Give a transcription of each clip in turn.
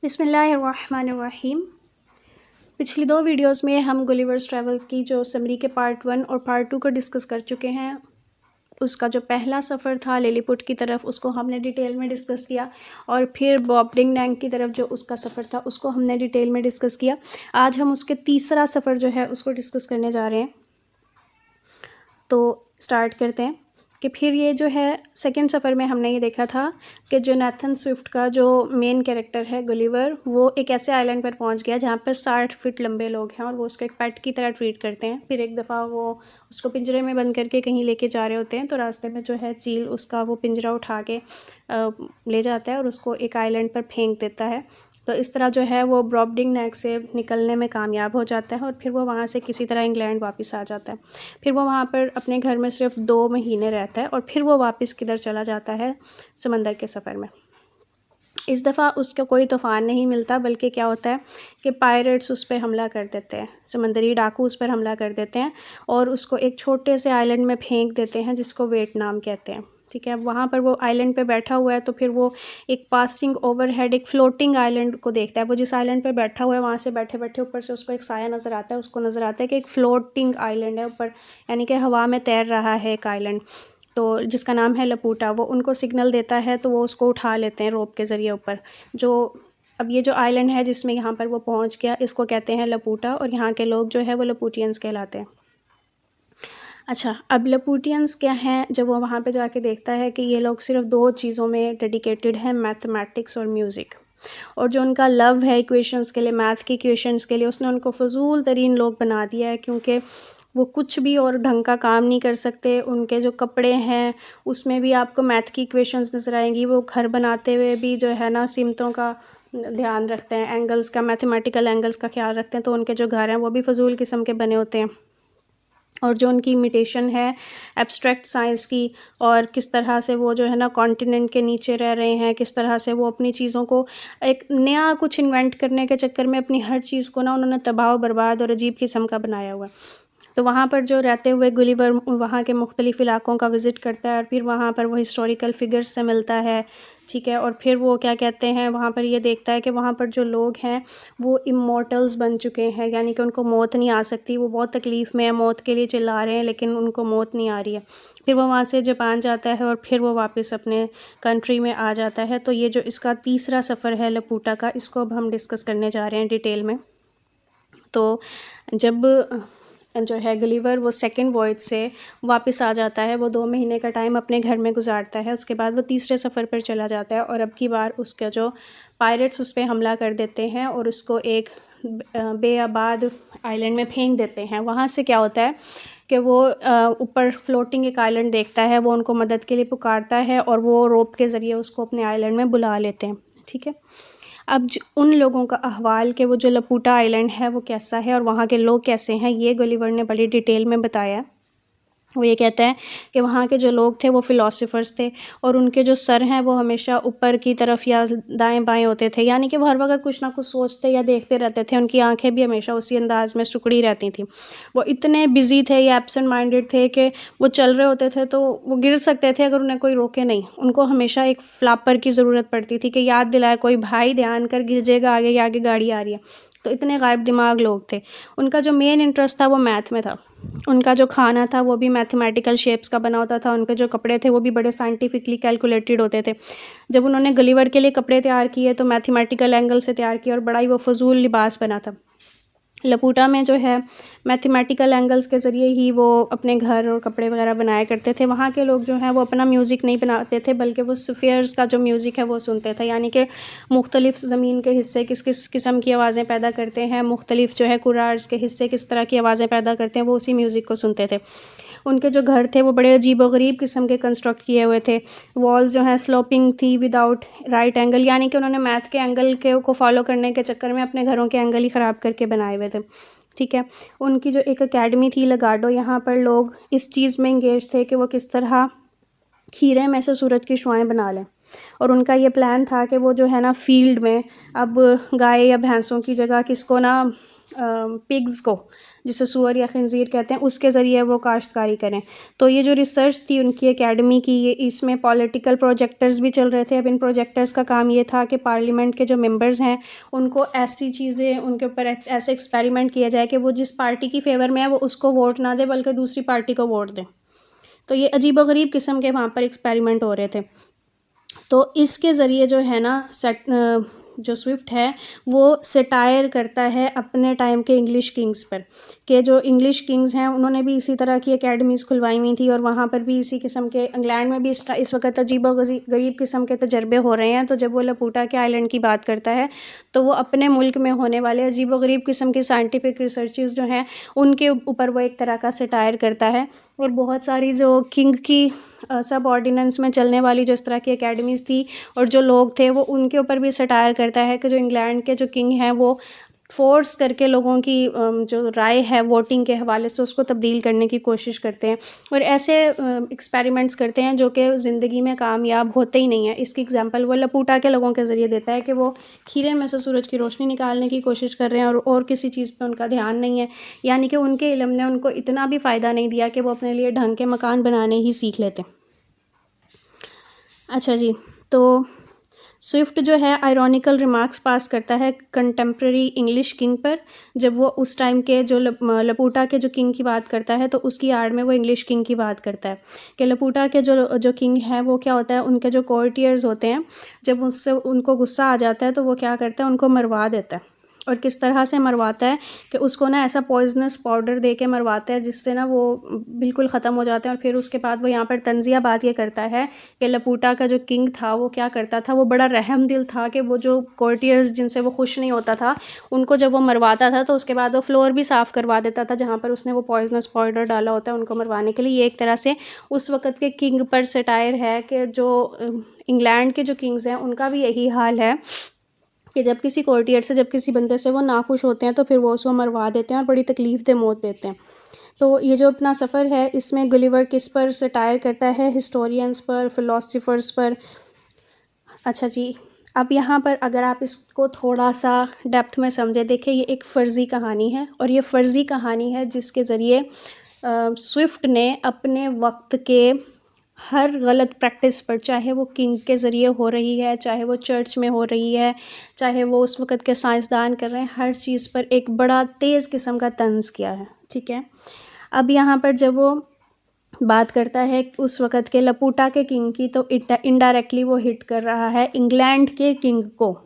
बिस्मिल्लाहिर्रहमानिर्रहीम। पिछली दो वीडियोस में हम गुलिवर्स ट्रैवल्स की जो समरी के पार्ट 1 और पार्ट 2 को डिस्कस कर चुके हैं। उसका जो पहला सफ़र था लिलीपुट की तरफ, उसको हमने डिटेल में डिस्कस किया, और फिर बॉब डिंग डैंग की तरफ जो उसका सफ़र था उसको हमने डिटेल में डिस्कस किया। आज हम उसके तीसरा सफ़र जो है उसको डिस्कस करने जा रहे हैं। तो स्टार्ट करते हैं कि फिर ये जो है सेकंड सफ़र में हमने ये देखा था कि जो नेथन स्विफ्ट का जो मेन कैरेक्टर है गुलिवर, वो एक ऐसे आइलैंड पर पहुंच गया जहाँ पर 60 फीट लंबे लोग हैं और वो उसको एक पेट की तरह ट्रीट करते हैं। फिर एक दफ़ा वो उसको पिंजरे में बंद करके कहीं लेके जा रहे होते हैं, तो रास्ते में जो है चील उसका वो पिंजरा उठा के ले जाता है और उसको एक आइलैंड पर फेंक देता है। तो इस तरह जो है वो ब्रॉबडिंग नेक से निकलने में कामयाब हो जाता है और फिर वो वहाँ से किसी तरह इंग्लैंड वापस आ जाता है। फिर वो वहाँ पर अपने घर में सिर्फ 2 महीने रहता है और फिर वो वापस किधर चला जाता है, समंदर के सफ़र में। इस दफ़ा उसका कोई तूफ़ान नहीं मिलता, बल्कि क्या होता है कि पायरेट्स उस पर हमला कर देते हैं, समंदरी डाकू उस पर हमला कर देते हैं और उसको एक छोटे से आइलैंड में फेंक देते हैं जिसको वियतनाम कहते हैं। ठीक है, अब वहाँ पर वो आइलैंड पे बैठा हुआ है, तो फिर वो एक पासिंग ओवरहेड एक फ्लोटिंग आइलैंड को देखता है। वो जिस आइलैंड पे बैठा हुआ है वहाँ से बैठे बैठे ऊपर से उसको एक साया नज़र आता है, उसको नज़र आता है कि एक फ्लोटिंग आइलैंड है ऊपर, यानी कि हवा में तैर रहा है एक आइलैंड, तो जिसका नाम है लपूटा। वो उनको सिग्नल देता है तो वो उसको उठा लेते हैं रोप के ज़रिए ऊपर। जो अब ये जो आइलैंड है जिसमें यहाँ पर वो पहुँच गया, इसको कहते हैं लपूटा, और यहाँ के लोग जो है वो लपूटियंस कहलाते हैं। अच्छा, अब लपूटियंस क्या हैं, जब वो वहाँ पे जाके देखता है कि ये लोग सिर्फ 2 चीज़ों में डेडिकेटेड हैं, मैथमेटिक्स और म्यूज़िक। और जो उनका लव है इक्वेशंस के लिए, मैथ की इक्वेशंस के लिए, उसने उनको फ़ज़ूल तरीन लोग बना दिया है, क्योंकि वो कुछ भी और ढंग का काम नहीं कर सकते। उनके जो कपड़े हैं उसमें भी आपको मैथ की इक्वेशंस नज़र आएंगी। वो घर बनाते हुए भी जो है ना सिमतों का ध्यान रखते हैं, एंगल्स का, मैथमेटिकल एंगल्स का ख्याल रखते हैं, तो उनके जो घर हैं वो भी फ़ज़ूल किस्म के बने होते हैं। और जो उनकी इमिटेशन है एब्स्ट्रैक्ट साइंस की, और किस तरह से वो जो है ना कॉन्टिनेंट के नीचे रह रहे हैं, किस तरह से वो अपनी चीज़ों को एक नया कुछ इन्वेंट करने के चक्कर में अपनी हर चीज़ को ना उन्होंने तबाह बर्बाद और अजीब किस्म का बनाया हुआ है। तो वहाँ पर जो रहते हुए गुलिवर वहाँ के मुख्तलिफ़ इलाकों का विज़िट करता है और फिर वहाँ पर वो हिस्टोरिकल फ़िगर्स से मिलता है। ठीक है, और फिर वो क्या कहते हैं, वहाँ पर ये देखता है कि वहाँ पर जो लोग हैं वो इमॉर्टल्स बन चुके हैं, यानी कि उनको मौत नहीं आ सकती। वो बहुत तकलीफ़ में है, मौत के लिए चिल्ला रहे हैं, लेकिन उनको मौत नहीं आ रही है। फिर वो वहाँ से जापान जाता है और फिर वो वापस अपने कंट्री में आ जाता है। तो ये जो इसका तीसरा सफ़र है लपूटा का, इसको अब हम डिस्कस करने जा रहे हैं डिटेल में। तो जब जो है गलीवर वो सेकंड वॉयज से वापस आ जाता है, वो 2 महीने का टाइम अपने घर में गुजारता है। उसके बाद वो तीसरे सफ़र पर चला जाता है और अब की बार उसका जो पायरेट्स उस पर हमला कर देते हैं और उसको एक बेआबाद आइलैंड में फेंक देते हैं। वहाँ से क्या होता है कि वो ऊपर फ्लोटिंग एक आइलैंड देखता है, वो उनको मदद के लिए पुकारता है और वो रोप के ज़रिए उसको अपने आइलैंड में बुला लेते हैं। ठीक है, अब उन लोगों का अहवाल कि वो जो लपूटा आइलैंड है वो कैसा है और वहाँ के लोग कैसे हैं, ये गुलिवर ने बड़ी डिटेल में बताया है। वो ये कहता है कि वहाँ के जो लोग थे वो फ़िलासफ़र्स थे और उनके जो सर हैं वो हमेशा ऊपर की तरफ या दाएं-बाएं होते थे, यानी कि वो हर वक़्त कुछ ना कुछ सोचते या देखते रहते थे। उनकी आँखें भी हमेशा उसी अंदाज़ में सिकुड़ी रहती थीं। वो इतने बिज़ी थे या एब्सेंट माइंडेड थे कि वो चल रहे होते थे तो वो गिर सकते थे अगर उन्हें कोई रोके नहीं। उनको हमेशा एक फ्लैपर की ज़रूरत पड़ती थी कि याद दिलाए कोई, भाई ध्यान कर, गिर जाएगा, आगे गाड़ी आ रही है। तो इतने गायब दिमाग लोग थे। उनका जो मेन इंटरेस्ट था वो मैथ में था। उनका जो खाना था वो भी मैथमेटिकल शेप्स का बना होता था। उनके जो कपड़े थे वो भी बड़े साइंटिफिकली कैलकुलेटेड होते थे। जब उन्होंने गलीवर के लिए कपड़े तैयार किए तो मैथमेटिकल एंगल से तैयार किए और बड़ा ही वो फ़ज़ूल लिबास बना था। लपूटा में जो है मैथमेटिकल एंगल्स के ज़रिए ही वो अपने घर और कपड़े वगैरह बनाया करते थे। वहाँ के लोग जो हैं वो अपना म्यूज़िक नहीं बनाते थे, बल्कि वो स्फीयर्स का जो म्यूज़िक है वो सुनते थे, यानी कि मुख्तलिफ़ ज़मीन के हिस्से किस किस किस्म की आवाज़ें पैदा करते हैं, मुख्तलिफ़ जो है कुरार्स के हिस्से किस तरह की आवाज़ें पैदा करते हैं, वो उसी म्यूज़िक को सुनते थे। उनके जो घर थे वो बड़े अजीब व गरीब किस्म के कंस्ट्रक्ट किए हुए थे। वॉल्स जो हैं स्लोपिंग थी विदाउट राइट एंगल, यानी कि उन्होंने मैथ के एंगल के को फॉलो करने के चक्कर में अपने घरों के एंगल ही ख़राब करके बनाए हुए थे। ठीक है, उनकी जो एक एकेडमी थी लगाडो, यहाँ पर लोग इस चीज़ में इंगेज थे कि वो किस तरह खीरे में से सूरज की शुआएँ बना लें। और उनका ये प्लान था कि वो जो है ना फ़ील्ड में अब गाय या भैंसों की जगह किसको ना पिग्स को, जिसे सूअर या खंजीर कहते हैं, उसके ज़रिए वो काश्तकारी करें। तो ये जो रिसर्च थी उनकी एकेडमी की, ये इसमें पॉलिटिकल प्रोजेक्टर्स भी चल रहे थे। अब इन प्रोजेक्टर्स का काम ये था कि पार्लियामेंट के जो मेंबर्स हैं उनको ऐसी चीज़ें, उनके ऊपर ऐसे एक्सपेरिमेंट किया जाए कि वो जिस पार्टी की फेवर में है वो उसको वोट ना दे बल्कि दूसरी पार्टी को वोट दें। तो ये अजीबोगरीब किस्म के वहाँ पर एक्सपेरिमेंट हो रहे थे। तो इसके ज़रिए जो है ना जो स्विफ्ट है वो सटायर करता है अपने टाइम के इंग्लिश किंग्स पर, कि जो इंग्लिश किंग्स हैं उन्होंने भी इसी तरह की एकेडमीज़ खुलवाई हुई थी और वहाँ पर भी इसी किस्म के, इंग्लैंड में भी इस वक्त अजीबोगरीब किस्म के तजर्बे हो रहे हैं। तो जब वो लपूटा के आइलैंड की बात करता है तो वो अपने मुल्क में होने वाले अजीबोगरीब किस्म की साइंटिफिक रिसर्चेस जो हैं उनके ऊपर वो एक तरह का सटायर करता है। और बहुत सारी जो किंग की सब ऑर्डिनेंस में चलने वाली जो इस तरह की एकेडमीज़ थी और जो लोग थे वो उनके ऊपर भी सटायर करता है कि जो इंग्लैंड के जो किंग हैं वो फ़ोर्स करके लोगों की जो राय है वोटिंग के हवाले से उसको तब्दील करने की कोशिश करते हैं और ऐसे एक्सपेरिमेंट्स करते हैं जो कि ज़िंदगी में कामयाब होते ही नहीं है। इसकी एग्जांपल वो लपूटा के लोगों के ज़रिए देता है कि वो खीरे में से सूरज की रोशनी निकालने की कोशिश कर रहे हैं और किसी चीज़ पे उनका ध्यान नहीं है, यानी कि उनके इल्म ने उनको इतना भी फ़ायदा नहीं दिया कि वो अपने लिए ढंग के मकान बनाने ही सीख लेते। अच्छा जी, तो स्विफ्ट जो है आयरॉनिकल रिमार्क्स पास करता है कंटेम्प्रेरी इंग्लिश किंग पर, जब वो उस टाइम के जो लपूटा के जो किंग की बात करता है तो उसकी आड़ में वो इंग्लिश किंग की बात करता है कि लपूटा के जो किंग है वो क्या होता है, उनके जो कोर्टियर्स होते हैं जब उससे उनको गुस्सा आ जाता है तो वो क्या करता है, उनको मरवा देता है। और किस तरह से मरवाता है कि उसको ना ऐसा पॉइजनस पाउडर दे के मरवाता है जिससे ना वो बिल्कुल ख़त्म हो जाते हैं। और फिर उसके बाद वो यहाँ पर तंज़िया बात ये करता है कि लपूटा का जो किंग था वो क्या करता था, वो बड़ा रहम दिल था कि वो जो कोर्टियर्स जिनसे वो खुश नहीं होता था उनको जब वो मरवाता था तो उसके बाद वो फ्लोर भी साफ़ करवा देता था जहाँ पर उसने वो पॉइजनस पाउडर डाला होता है उनको मरवाने के लिए। ये एक तरह से उस वक़्त के किंग पर सटायर है कि जो इंग्लैंड के जो किंग्स हैं उनका भी यही हाल है कि जब किसी कोर्टियर से, जब किसी बंदे से वो नाखुश होते हैं तो फिर वो उसको मरवा देते हैं और बड़ी तकलीफ़ दे मौत देते हैं। तो ये जो अपना सफ़र है इसमें गुलिवर किस पर सटायर करता है, हिस्टोरियंस पर, फ़िलोसोफ़र्स पर। अच्छा जी, अब यहाँ पर अगर आप इसको थोड़ा सा डेप्थ में समझें, देखिए ये एक फ़र्ज़ी कहानी है और ये फ़र्ज़ी कहानी है जिसके ज़रिए स्विफ्ट ने अपने वक्त के हर गलत प्रैक्टिस पर, चाहे वो किंग के ज़रिए हो रही है, चाहे वो चर्च में हो रही है, चाहे वो उस वक़्त के साइंसदान कर रहे हैं, हर चीज़ पर एक बड़ा तेज़ किस्म का तंज़ किया है। ठीक है, अब यहाँ पर जब वो बात करता है उस वक़्त के लपूटा के किंग की तो इनडायरेक्टली वो हिट कर रहा है इंग्लैंड के किंग को।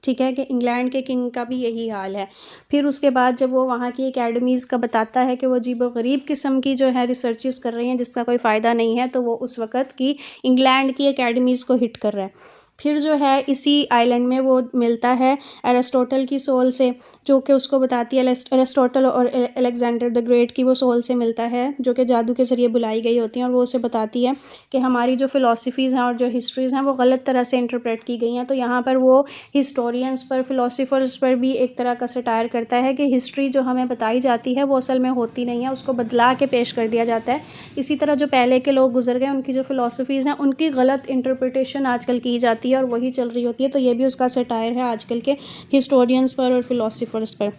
ठीक है, कि इंग्लैंड के किंग का भी यही हाल है। फिर उसके बाद जब वो वहाँ की एकेडमीज़ का बताता है कि वो अजीबोगरीब किस्म की जो है रिसर्चेस कर रही हैं जिसका कोई फ़ायदा नहीं है, तो वो उस वक़्त की इंग्लैंड की एकेडमीज़ को हिट कर रहा है। फिर जो है इसी आइलैंड में वो मिलता है एरिस्टोटल की सोल से, जो कि उसको बताती है, एरिस्टोटल और अलेक्जेंडर द ग्रेट की वो सोल से मिलता है जो कि जादू के ज़रिए बुलाई गई होती हैं और वो उसे बताती है कि हमारी जो फ़िलासफ़ीज़ हैं और जो हिस्ट्रीज़ हैं वो गलत तरह से इंटरप्रेट की गई हैं। तो यहाँ पर वो हिस्टोरियंस पर, फ़िलासफ़र्स पर भी एक तरह का सटायर करता है कि हिस्ट्री जो हमें बताई जाती है वो असल में होती नहीं है, उसको बदला के पेश कर दिया जाता है। इसी तरह जो पहले के लोग गुजर गए उनकी जो फ़िलासफ़ीज़ हैं उनकी गलत इंटरप्रिटेशन आजकल की जाती है और वही चल रही होती है। तो ये भी उसका सटायर है आजकल के हिस्टोरियंस पर और फ़िलासफ़र्स पर।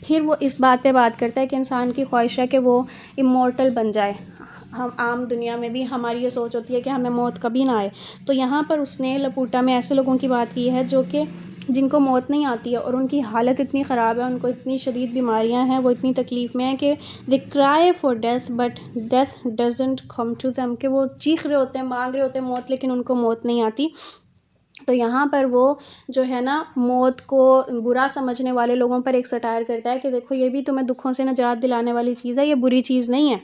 फिर वो इस बात पे बात करता है कि इंसान की ख्वाहिश है कि वो इमॉर्टल बन जाए। हम आम दुनिया में भी हमारी ये सोच होती है कि हमें मौत कभी ना आए। तो यहाँ पर उसने लपूटा में ऐसे लोगों की बात की है जो कि जिनको मौत नहीं आती है और उनकी हालत इतनी ख़राब है, उनको इतनी शदीद बीमारियां हैं, वो इतनी तकलीफ़ में हैं कि they cry for death but death doesn't come to them, कि वो चीख रहे होते हैं, मांग रहे होते हैं मौत, लेकिन उनको मौत नहीं आती। तो यहाँ पर वो जो है ना मौत को बुरा समझने वाले लोगों पर एक सटायर करता है कि देखो ये भी तुम्हें दुखों से निजात दिलाने वाली चीज़ है, ये बुरी चीज़ नहीं है।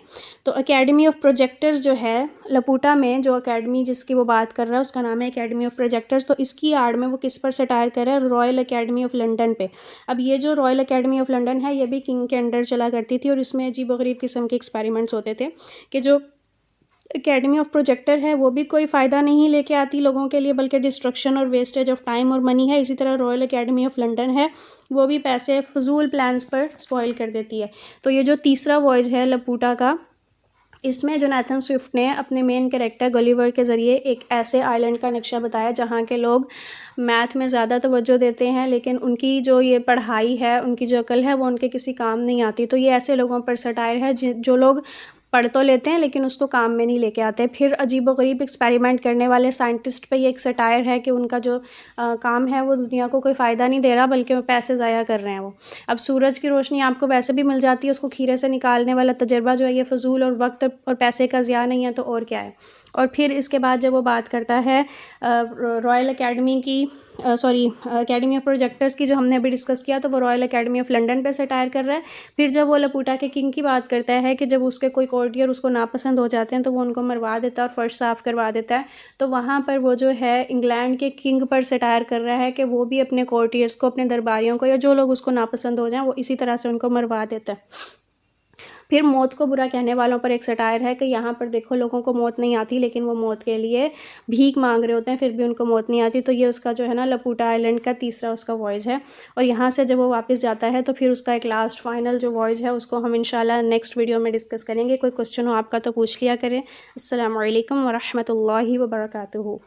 तो एकेडमी ऑफ प्रोजेक्टर्स जो है लपूटा में, जो एकेडमी जिसकी वो बात कर रहा है उसका नाम है एकेडमी ऑफ प्रोजेक्टर्स। तो इसकी आड़ में वो किस पर सटायर कर रहा है, रॉयल एकेडमी ऑफ लंदन पे। अब ये जो रॉयल एकेडमी ऑफ लंदन है ये भी किंग के अंडर चला करती थी और इसमें अजीबोगरीब किस्म के एक्सपेरिमेंट्स होते थे कि जो एकेडमी ऑफ प्रोजेक्टर है वो भी कोई फ़ायदा नहीं लेके आती लोगों के लिए, बल्कि डिस्ट्रक्शन और वेस्टेज ऑफ टाइम और मनी है। इसी तरह रॉयल एकेडमी ऑफ लंदन है वो भी पैसे फजूल प्लान्स पर स्पॉइल कर देती है। तो ये जो तीसरा वॉयज है लपूटा का इसमें जोनाथन स्विफ्ट ने अपने मेन कैरेक्टर गलिवर के ज़रिए एक ऐसे आइलैंड का नक्शा बताया जहाँ के लोग मैथ में ज़्यादा तवज्जो देते हैं, लेकिन उनकी जो ये पढ़ाई है, उनकी जो अकल है, वो उनके किसी काम नहीं आती। तो ये ऐसे लोगों पर सटायर है जो लोग पढ़ तो लेते हैं लेकिन उसको काम में नहीं लेके आते। फिर अजीबोगरीब एक्सपेरिमेंट करने वाले साइंटिस्ट पे ये एक सटायर है कि उनका जो काम है वो दुनिया को कोई फ़ायदा नहीं दे रहा, बल्कि वो पैसे ज़ाया कर रहे हैं वो। अब सूरज की रोशनी आपको वैसे भी मिल जाती है, उसको खीरे से निकालने वाला तजर्बा जो है ये फ़जूल और वक्त और पैसे का ज़िया नहीं है, तो और क्या है। और फिर इसके बाद जब वो बात करता है रॉयल अकेडमी की अकेडमी ऑफ प्रोजेक्टर्स की, जो हमने अभी डिस्कस किया, तो वो रॉयल अकेडमी ऑफ लंदन पे सटायर कर रहा है। फिर जब वो लपूटा के किंग की बात करता है कि जब उसके कोई कोर्टियर उसको नापसंद हो जाते हैं तो वो उनको मरवा देता है और फर्श साफ़ करवा देता है, तो वहाँ पर वो जो है इंग्लैंड के किंग पर सटायर कर रहा है कि वो भी अपने कोर्टियर्स को, अपने दरबारियों को, या जो लोग उसको नापसंद हो जाएं, वो इसी तरह से उनको मरवा देता है। फिर मौत को बुरा कहने वालों पर एक सटायर है कि यहाँ पर देखो, लोगों को मौत नहीं आती लेकिन वो मौत के लिए भीख मांग रहे होते हैं, फिर भी उनको मौत नहीं आती। तो ये उसका जो है ना लपूटा आइलैंड का तीसरा उसका वॉयज है। और यहाँ से जब वो वापस जाता है तो फिर उसका एक लास्ट फाइनल जो वॉयज है उसको हम इंशाल्लाह नेक्स्ट वीडियो में डिस्कस करेंगे। कोई क्वेश्चन हो आपका तो पूछ लिया करें। अस्सलामु अलैकुम वरहमतुल्लाहि वबरकातुहू।